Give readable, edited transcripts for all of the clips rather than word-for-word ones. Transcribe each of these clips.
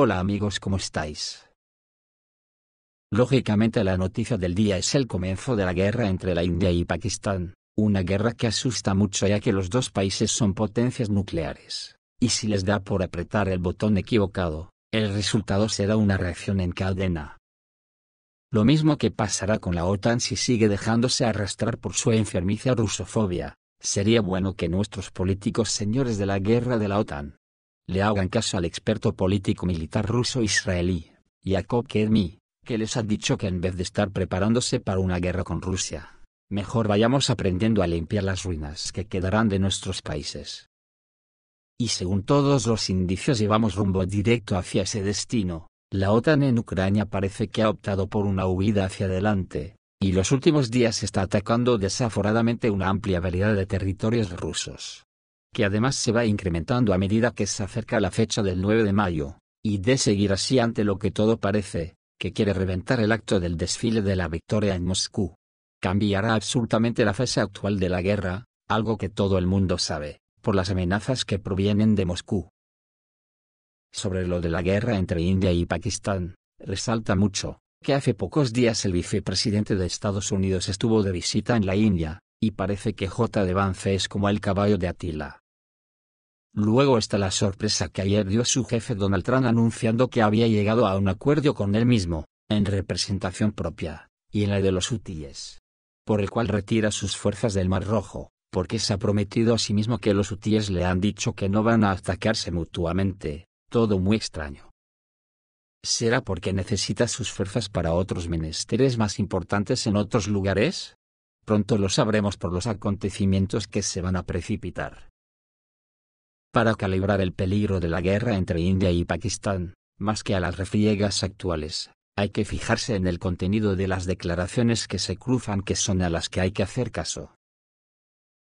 Hola amigos, ¿cómo estáis? Lógicamente la noticia del día es el comienzo de la guerra entre la India y Pakistán, una guerra que asusta mucho ya que los dos países son potencias nucleares, y si les da por apretar el botón equivocado, el resultado será una reacción en cadena. Lo mismo que pasará con la OTAN si sigue dejándose arrastrar por su enfermiza rusofobia. Sería bueno que nuestros políticos señores de la guerra de la OTAN le hagan caso al experto político militar ruso-israelí, Yakov Kedmi, que les ha dicho que en vez de estar preparándose para una guerra con Rusia, mejor vayamos aprendiendo a limpiar las ruinas que quedarán de nuestros países. Y según todos los indicios llevamos rumbo directo hacia ese destino. La OTAN en Ucrania parece que ha optado por una huida hacia adelante, y los últimos días está atacando desaforadamente una amplia variedad de territorios rusos, que además se va incrementando a medida que se acerca la fecha del 9 de mayo, y de seguir así ante lo que todo parece, que quiere reventar el acto del desfile de la victoria en Moscú. Cambiará absolutamente la fase actual de la guerra, algo que todo el mundo sabe, por las amenazas que provienen de Moscú. Sobre lo de la guerra entre India y Pakistán, resalta mucho, que hace pocos días el vicepresidente de Estados Unidos estuvo de visita en la India, y parece que J. Vance es como el caballo de Atila. Luego está la sorpresa que ayer dio su jefe Donald Trump anunciando que había llegado a un acuerdo con él mismo, en representación propia, y en la de los hutíes, por el cual retira sus fuerzas del Mar Rojo, porque se ha prometido a sí mismo que los hutíes le han dicho que no van a atacarse mutuamente. Todo muy extraño. ¿Será porque necesita sus fuerzas para otros menesteres más importantes en otros lugares? Pronto lo sabremos por los acontecimientos que se van a precipitar. Para calibrar el peligro de la guerra entre India y Pakistán, más que a las refriegas actuales, hay que fijarse en el contenido de las declaraciones que se cruzan, que son a las que hay que hacer caso.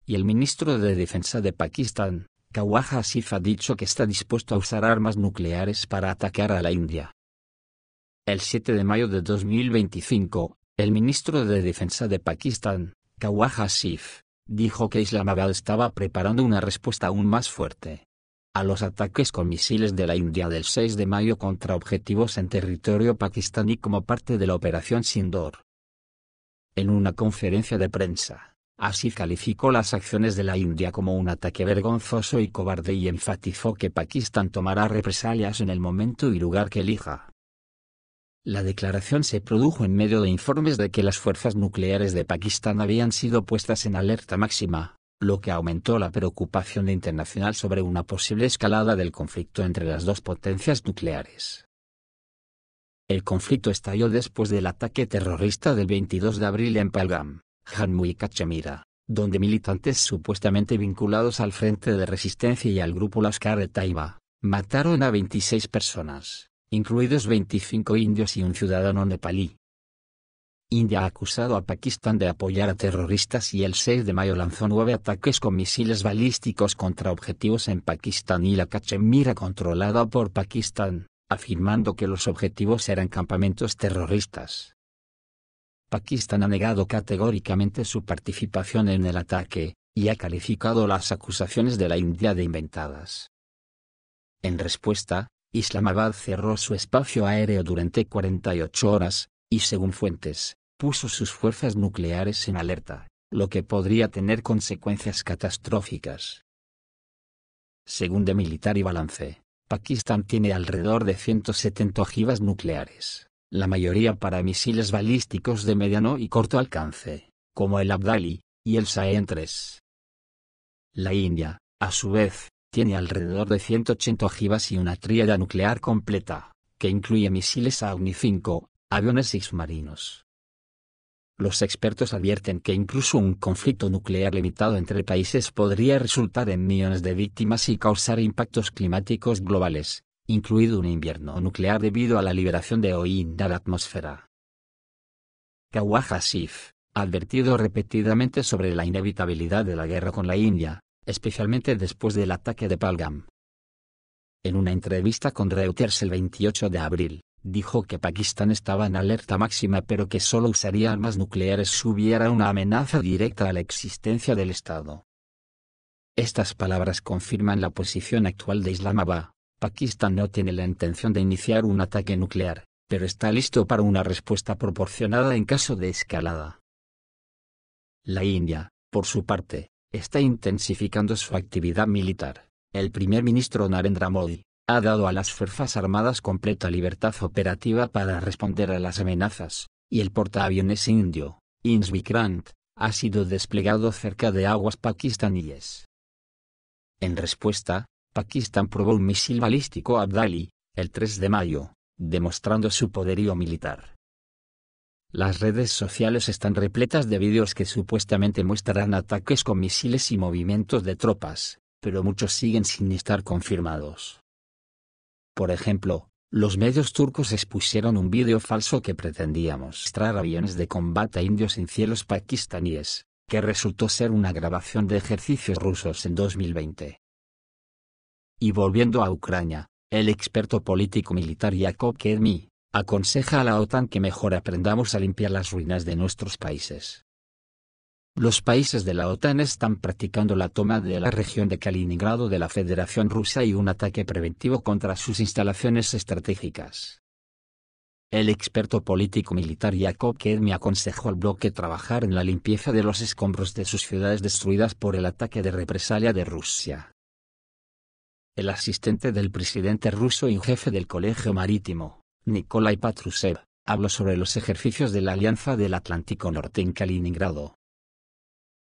Y el ministro de Defensa de Pakistán, Khawaj Asif, ha dicho que está dispuesto a usar armas nucleares para atacar a la India. El 7 de mayo de 2025, el ministro de Defensa de Pakistán, Khawaj Asif, dijo que Islamabad estaba preparando una respuesta aún más fuerte a los ataques con misiles de la India del 6 de mayo contra objetivos en territorio pakistaní como parte de la Operación Sindoor. En una conferencia de prensa, Asif calificó las acciones de la India como un ataque vergonzoso y cobarde y enfatizó que Pakistán tomará represalias en el momento y lugar que elija. La declaración se produjo en medio de informes de que las fuerzas nucleares de Pakistán habían sido puestas en alerta máxima, lo que aumentó la preocupación internacional sobre una posible escalada del conflicto entre las dos potencias nucleares. El conflicto estalló después del ataque terrorista del 22 de abril en Pahalgam, Jammu y Cachemira, donde militantes supuestamente vinculados al Frente de Resistencia y al grupo Lashkar-e-Taiba, mataron a 26 personas, incluidos 25 indios y un ciudadano nepalí. India ha acusado a Pakistán de apoyar a terroristas y el 6 de mayo lanzó 9 ataques con misiles balísticos contra objetivos en Pakistán y la Cachemira controlada por Pakistán, afirmando que los objetivos eran campamentos terroristas. Pakistán ha negado categóricamente su participación en el ataque, y ha calificado las acusaciones de la India de inventadas. En respuesta, Islamabad cerró su espacio aéreo durante 48 horas, y según fuentes, puso sus fuerzas nucleares en alerta, lo que podría tener consecuencias catastróficas. Según The Military Balance, Pakistán tiene alrededor de 170 ojivas nucleares, la mayoría para misiles balísticos de mediano y corto alcance, como el Abdali y el Sahen-3. La India, a su vez, tiene alrededor de 180 ojivas y una tríada nuclear completa, que incluye misiles Agni-5, aviones y submarinos. Los expertos advierten que incluso un conflicto nuclear limitado entre países podría resultar en millones de víctimas y causar impactos climáticos globales, incluido un invierno nuclear debido a la liberación de hollín a la atmósfera. Khawaj Asif ha advertido repetidamente sobre la inevitabilidad de la guerra con la India, especialmente después del ataque de Pahalgam. En una entrevista con Reuters el 28 de abril, dijo que Pakistán estaba en alerta máxima pero que solo usaría armas nucleares si hubiera una amenaza directa a la existencia del Estado. Estas palabras confirman la posición actual de Islamabad, Pakistán no tiene la intención de iniciar un ataque nuclear, pero está listo para una respuesta proporcionada en caso de escalada. La India, por su parte, está intensificando su actividad militar. El primer ministro Narendra Modi ha dado a las Fuerzas Armadas completa libertad operativa para responder a las amenazas, y el portaaviones indio, Vikrant, ha sido desplegado cerca de aguas pakistaníes. En respuesta, Pakistán probó un misil balístico Abdali, el 3 de mayo, demostrando su poderío militar. Las redes sociales están repletas de vídeos que supuestamente muestran ataques con misiles y movimientos de tropas, pero muchos siguen sin estar confirmados. Por ejemplo, los medios turcos expusieron un vídeo falso que pretendía mostrar aviones de combate indios en cielos pakistaníes, que resultó ser una grabación de ejercicios rusos en 2020. Y volviendo a Ucrania, el experto político militar Yakov Kedmi aconseja a la OTAN que mejor aprendamos a limpiar las ruinas de nuestros países. Los países de la OTAN están practicando la toma de la región de Kaliningrado de la Federación Rusa y un ataque preventivo contra sus instalaciones estratégicas. El experto político militar Yakov Kedmi aconsejó al bloque trabajar en la limpieza de los escombros de sus ciudades destruidas por el ataque de represalia de Rusia. El asistente del presidente ruso y jefe del Colegio Marítimo, Nikolai Patrushev, habló sobre los ejercicios de la Alianza del Atlántico Norte en Kaliningrado.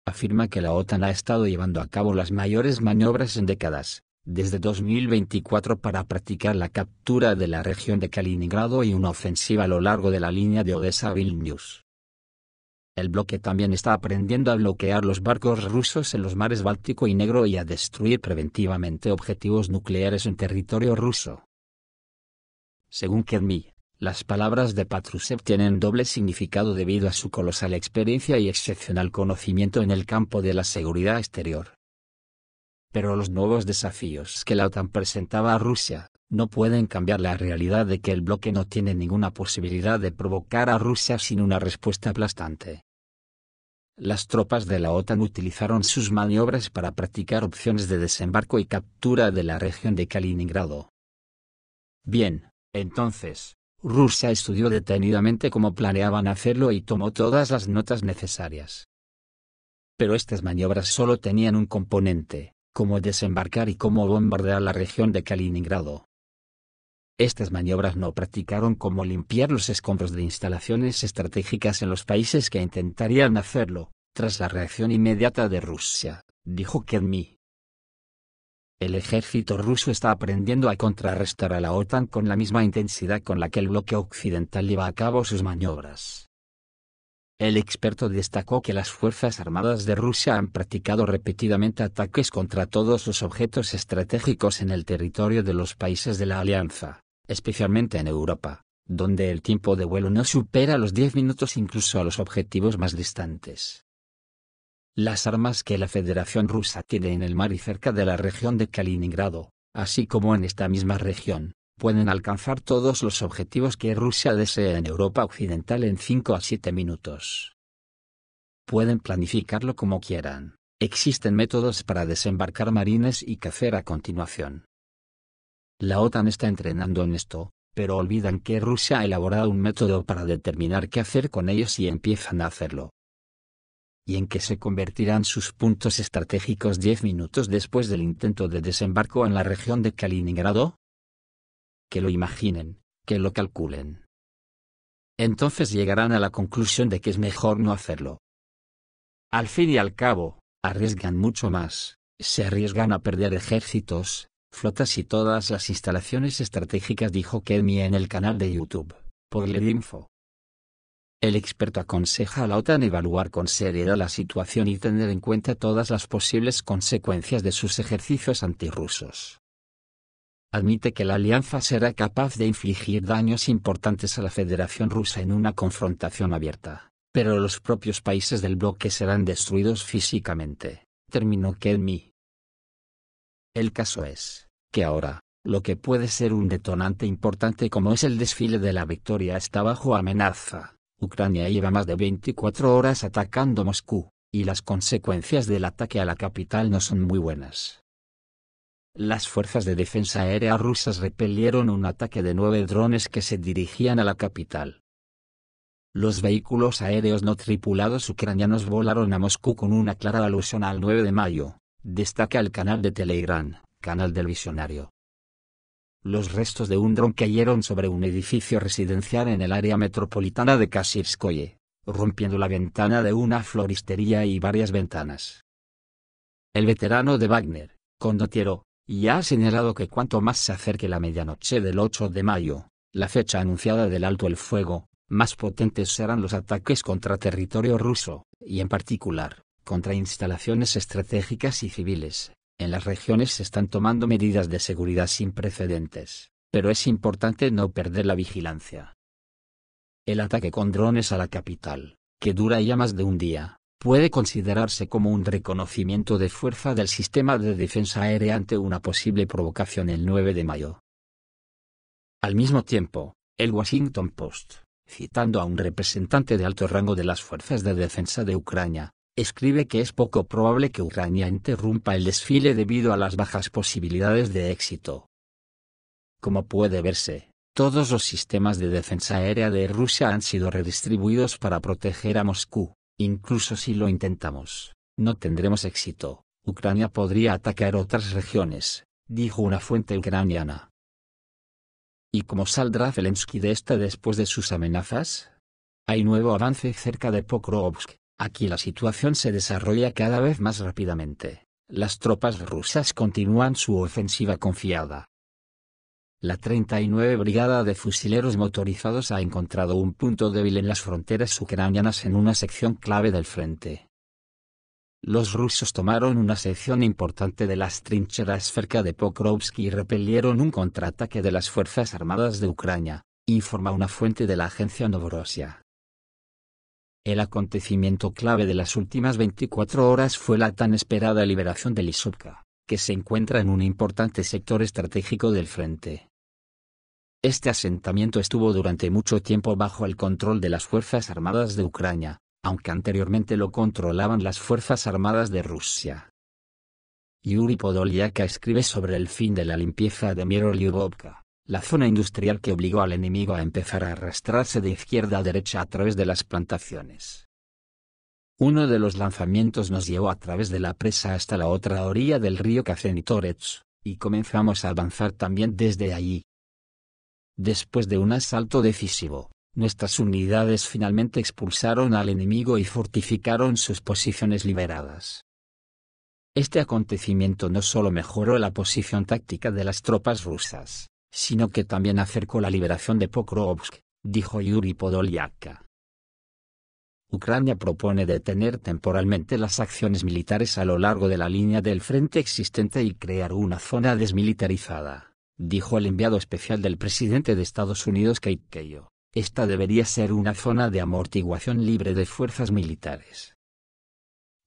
Afirma que la OTAN ha estado llevando a cabo las mayores maniobras en décadas, desde 2024 para practicar la captura de la región de Kaliningrado y una ofensiva a lo largo de la línea de Odessa-Vilnius. El bloque también está aprendiendo a bloquear los barcos rusos en los mares Báltico y Negro y a destruir preventivamente objetivos nucleares en territorio ruso. Según Kedmi, las palabras de Patrushev tienen doble significado debido a su colosal experiencia y excepcional conocimiento en el campo de la seguridad exterior. Pero los nuevos desafíos que la OTAN presentaba a Rusia no pueden cambiar la realidad de que el bloque no tiene ninguna posibilidad de provocar a Rusia sin una respuesta aplastante. Las tropas de la OTAN utilizaron sus maniobras para practicar opciones de desembarco y captura de la región de Kaliningrado. Bien, entonces, Rusia estudió detenidamente cómo planeaban hacerlo y tomó todas las notas necesarias. Pero estas maniobras solo tenían un componente: cómo desembarcar y cómo bombardear la región de Kaliningrado. Estas maniobras no practicaron cómo limpiar los escombros de instalaciones estratégicas en los países que intentarían hacerlo, tras la reacción inmediata de Rusia, dijo Kedmi. El ejército ruso está aprendiendo a contrarrestar a la OTAN con la misma intensidad con la que el bloque occidental lleva a cabo sus maniobras. El experto destacó que las Fuerzas Armadas de Rusia han practicado repetidamente ataques contra todos los objetos estratégicos en el territorio de los países de la Alianza, especialmente en Europa, donde el tiempo de vuelo no supera los 10 minutos incluso a los objetivos más distantes. Las armas que la Federación Rusa tiene en el mar y cerca de la región de Kaliningrado, así como en esta misma región, pueden alcanzar todos los objetivos que Rusia desea en Europa Occidental en 5 a 7 minutos. Pueden planificarlo como quieran, existen métodos para desembarcar marines y cazar a continuación. La OTAN está entrenando en esto, pero olvidan que Rusia ha elaborado un método para determinar qué hacer con ellos y empiezan a hacerlo. ¿Y en qué se convertirán sus puntos estratégicos 10 minutos después del intento de desembarco en la región de Kaliningrado? Que lo imaginen, que lo calculen. Entonces llegarán a la conclusión de que es mejor no hacerlo. Al fin y al cabo, arriesgan mucho más, se arriesgan a perder ejércitos, flotas y todas las instalaciones estratégicas, dijo Kedmi en el canal de YouTube, Podledinfo. El experto aconseja a la OTAN evaluar con seriedad la situación y tener en cuenta todas las posibles consecuencias de sus ejercicios antirrusos. Admite que la alianza será capaz de infligir daños importantes a la Federación Rusa en una confrontación abierta, pero los propios países del bloque serán destruidos físicamente, terminó Kedmi. El caso es, que ahora, lo que puede ser un detonante importante como es el desfile de la victoria está bajo amenaza. Ucrania lleva más de 24 horas atacando Moscú, y las consecuencias del ataque a la capital no son muy buenas. las fuerzas de defensa aérea rusas repelieron un ataque de 9 drones que se dirigían a la capital. Los vehículos aéreos no tripulados ucranianos volaron a Moscú con una clara alusión al 9 de mayo, destaca el canal de Telegram, Canal del Visionario. Los restos de un dron cayeron sobre un edificio residencial en el área metropolitana de Kasirskoye, rompiendo la ventana de una floristería y varias ventanas. El veterano de Wagner, condottiero, ya ha señalado que cuanto más se acerque la medianoche del 8 de mayo, la fecha anunciada del alto el fuego, más potentes serán los ataques contra territorio ruso, y en particular, contra instalaciones estratégicas y civiles. En las regiones se están tomando medidas de seguridad sin precedentes, pero es importante no perder la vigilancia. El ataque con drones a la capital, que dura ya más de un día, puede considerarse como un reconocimiento de fuerza del sistema de defensa aérea ante una posible provocación el 9 de mayo. Al mismo tiempo, el Washington Post, citando a un representante de alto rango de las fuerzas de defensa de Ucrania, escribe que es poco probable que Ucrania interrumpa el desfile debido a las bajas posibilidades de éxito. Como puede verse, todos los sistemas de defensa aérea de Rusia han sido redistribuidos para proteger a Moscú. Incluso si lo intentamos, no tendremos éxito. Ucrania podría atacar otras regiones, dijo una fuente ucraniana. ¿Y cómo saldrá Zelensky de esta después de sus amenazas? Hay nuevo avance cerca de Pokrovsk. Aquí la situación se desarrolla cada vez más rápidamente. Las tropas rusas continúan su ofensiva confiada. La 39 Brigada de Fusileros Motorizados ha encontrado un punto débil en las fronteras ucranianas en una sección clave del frente. Los rusos tomaron una sección importante de las trincheras cerca de Pokrovsk y repelieron un contraataque de las Fuerzas Armadas de Ucrania, informa una fuente de la agencia Novorossiya. El acontecimiento clave de las últimas 24 horas fue la tan esperada liberación de Lisovka, que se encuentra en un importante sector estratégico del frente. Este asentamiento estuvo durante mucho tiempo bajo el control de las Fuerzas Armadas de Ucrania, aunque anteriormente lo controlaban las Fuerzas Armadas de Rusia. Yuri Podolyak escribe sobre el fin de la limpieza de Mirolyubovka, la zona industrial que obligó al enemigo a empezar a arrastrarse de izquierda a derecha a través de las plantaciones. Uno de los lanzamientos nos llevó a través de la presa hasta la otra orilla del río Kazenitorets, y comenzamos a avanzar también desde allí. Después de un asalto decisivo, nuestras unidades finalmente expulsaron al enemigo y fortificaron sus posiciones liberadas. Este acontecimiento no solo mejoró la posición táctica de las tropas rusas, sino que también acercó la liberación de Pokrovsk, dijo Yuri Podolyak. Ucrania propone detener temporalmente las acciones militares a lo largo de la línea del frente existente y crear una zona desmilitarizada, dijo el enviado especial del presidente de Estados Unidos Kate Keough. Esta debería ser una zona de amortiguación libre de fuerzas militares.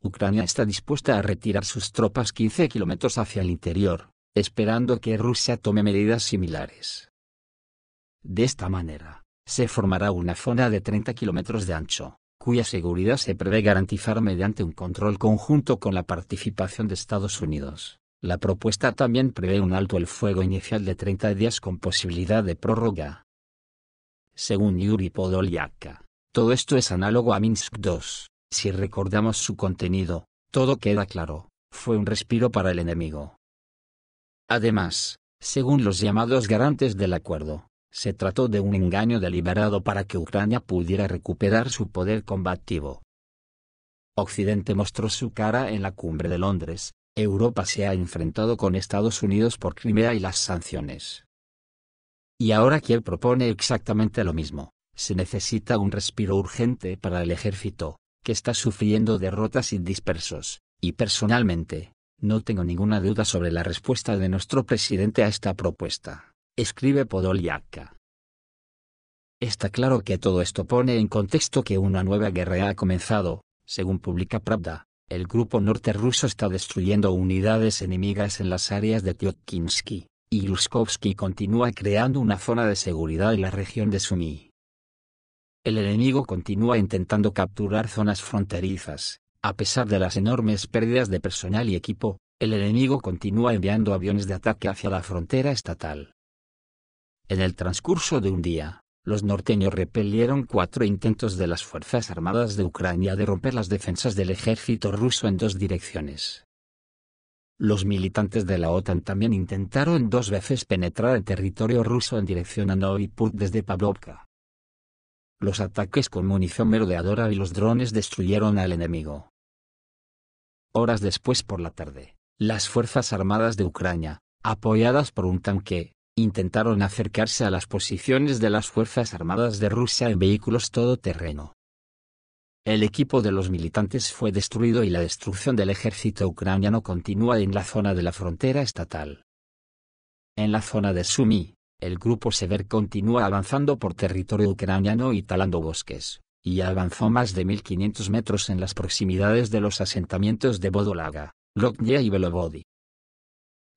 Ucrania está dispuesta a retirar sus tropas 15 kilómetros hacia el interior, esperando que Rusia tome medidas similares. De esta manera, se formará una zona de 30 kilómetros de ancho, cuya seguridad se prevé garantizar mediante un control conjunto con la participación de Estados Unidos. La propuesta también prevé un alto el fuego inicial de 30 días con posibilidad de prórroga. Según Yuri Podolyak, todo esto es análogo a Minsk II. Si recordamos su contenido, todo queda claro, fue un respiro para el enemigo. Además, según los llamados garantes del acuerdo, se trató de un engaño deliberado para que Ucrania pudiera recuperar su poder combativo. Occidente mostró su cara en la cumbre de Londres, Europa se ha enfrentado con Estados Unidos por Crimea y las sanciones. Y ahora Kiev propone exactamente lo mismo, se necesita un respiro urgente para el ejército, que está sufriendo derrotas y dispersos, y personalmente, no tengo ninguna duda sobre la respuesta de nuestro presidente a esta propuesta, escribe Podolyak. Está claro que todo esto pone en contexto que una nueva guerra ha comenzado, según publica Pravda. El grupo norte ruso está destruyendo unidades enemigas en las áreas de Tyokinsky, y Luskovsky continúa creando una zona de seguridad en la región de Sumy. El enemigo continúa intentando capturar zonas fronterizas, a pesar de las enormes pérdidas de personal y equipo, el enemigo continúa enviando aviones de ataque hacia la frontera estatal. En el transcurso de un día, los norteños repelieron 4 intentos de las Fuerzas Armadas de Ucrania de romper las defensas del ejército ruso en 2 direcciones. Los militantes de la OTAN también intentaron 2 veces penetrar en territorio ruso en dirección a Novi Put desde Pavlovka. Los ataques con munición merodeadora y los drones destruyeron al enemigo. Horas después por la tarde, las Fuerzas Armadas de Ucrania, apoyadas por un tanque, intentaron acercarse a las posiciones de las Fuerzas Armadas de Rusia en vehículos todoterreno. El equipo de los militantes fue destruido y la destrucción del ejército ucraniano continúa en la zona de la frontera estatal. En la zona de Sumy, el grupo Sever continúa avanzando por territorio ucraniano y talando bosques, y avanzó más de 1500 metros en las proximidades de los asentamientos de Vodolaga, Loknia y Belovody.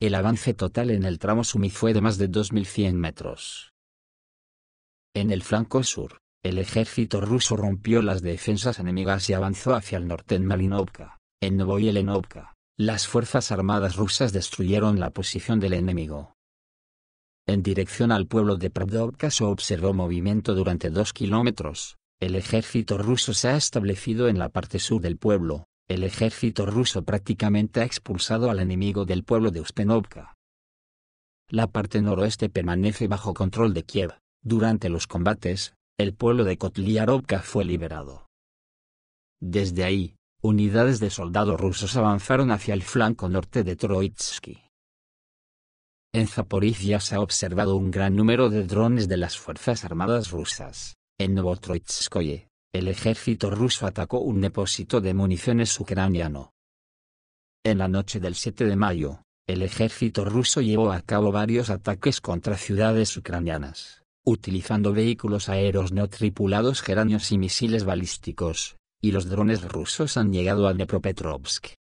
El avance total en el tramo Sumy fue de más de 2100 metros. En el flanco sur, el ejército ruso rompió las defensas enemigas y avanzó hacia el norte en Malinovka. En Novoyelenovka, las fuerzas armadas rusas destruyeron la posición del enemigo. En dirección al pueblo de Pravdovka se observó movimiento durante 2 kilómetros. El ejército ruso se ha establecido en la parte sur del pueblo. El ejército ruso prácticamente ha expulsado al enemigo del pueblo de Uspenovka. La parte noroeste permanece bajo control de Kiev. Durante los combates, el pueblo de Kotliarovka fue liberado. Desde ahí, unidades de soldados rusos avanzaron hacia el flanco norte de Troitsky. En Zaporizhia se ha observado un gran número de drones de las Fuerzas Armadas rusas. En Novotroitskoye, el ejército ruso atacó un depósito de municiones ucraniano. En la noche del 7 de mayo, el ejército ruso llevó a cabo varios ataques contra ciudades ucranianas, utilizando vehículos aéreos no tripulados geranios y misiles balísticos, y los drones rusos han llegado a Dnepropetrovsk.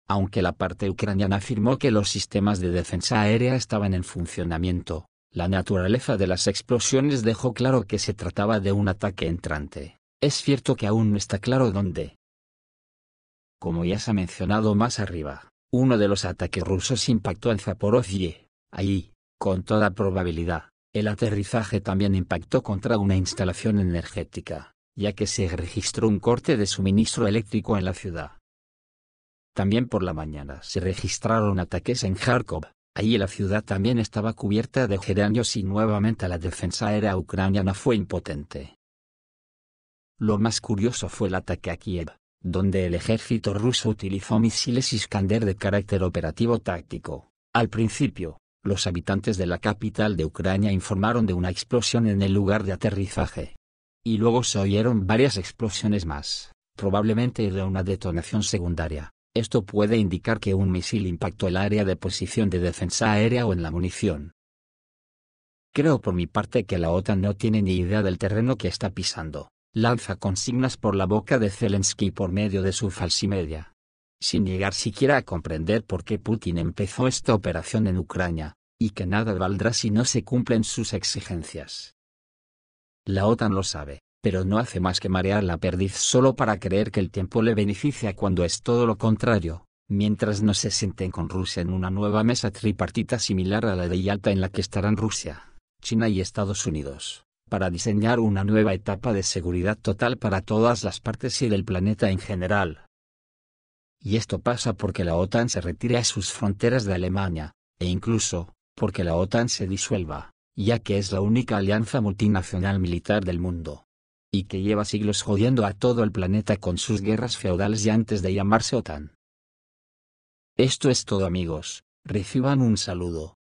Aunque la parte ucraniana afirmó que los sistemas de defensa aérea estaban en funcionamiento, la naturaleza de las explosiones dejó claro que se trataba de un ataque entrante. Es cierto que aún no está claro dónde. Como ya se ha mencionado más arriba, uno de los ataques rusos impactó en Zaporozhye. Allí, con toda probabilidad, el aterrizaje también impactó contra una instalación energética, ya que se registró un corte de suministro eléctrico en la ciudad. También por la mañana se registraron ataques en Kharkov. Allí la ciudad también estaba cubierta de geranios y nuevamente la defensa aérea ucraniana fue impotente. Lo más curioso fue el ataque a Kiev, donde el ejército ruso utilizó misiles Iskander de carácter operativo táctico. Al principio, los habitantes de la capital de Ucrania informaron de una explosión en el lugar de aterrizaje. Y luego se oyeron varias explosiones más, probablemente de una detonación secundaria. Esto puede indicar que un misil impactó el área de posición de defensa aérea o en la munición. Creo por mi parte que la OTAN no tiene ni idea del terreno que está pisando. Lanza consignas por la boca de Zelensky por medio de su falsimedia, sin llegar siquiera a comprender por qué Putin empezó esta operación en Ucrania, y que nada valdrá si no se cumplen sus exigencias. La OTAN lo sabe, pero no hace más que marear la perdiz solo para creer que el tiempo le beneficia cuando es todo lo contrario, mientras no se sienten con Rusia en una nueva mesa tripartita similar a la de Yalta en la que estarán Rusia, China y Estados Unidos, para diseñar una nueva etapa de seguridad total para todas las partes y del planeta en general. Y esto pasa porque la OTAN se retire a sus fronteras de Alemania, e incluso, porque la OTAN se disuelva, ya que es la única alianza multinacional militar del mundo. Y que lleva siglos jodiendo a todo el planeta con sus guerras feudales y antes de llamarse OTAN. Esto es todo amigos, reciban un saludo.